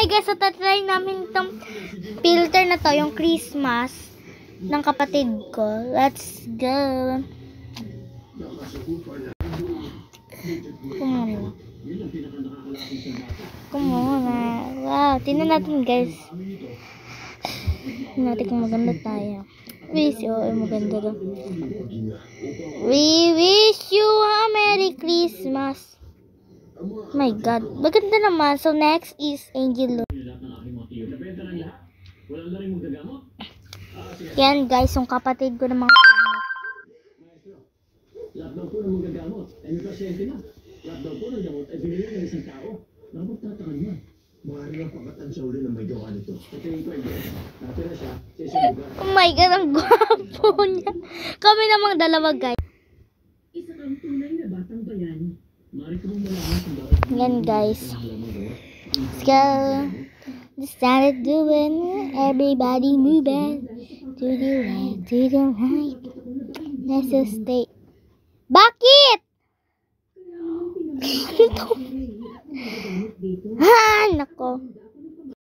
Hi guys, so tatry namin itong filter na to, yung Christmas ng kapatid ko. Let's go. Kumuna. Wow, tingnan natin guys. Tingnan natin kung maganda tayo. Maganda daw. We wish you a Merry Christmas. My God, maganda naman. So next is Angel. Yan guys, yung kapatid ko ng mga pangit. Lahat daw po ng magagamot ay may pasyente na. Lahat daw po ng gamot ay binili ng isang tao. Dapat tatakad man. Mahari ng pakatan sa uli ng may gawa nito. Pagkain ko ay natira siya sa isang lugar. Oh my God, ang gwapo niya. Kami namang dalawa guys. Isa kang tunay na batang bayan. Mahari ko mong malaman kung bakit. Yan guys. Let's go. Just started doing. Everybody moving. To the left, to the right. Let's just stay. Bakit? Ano to? Nako.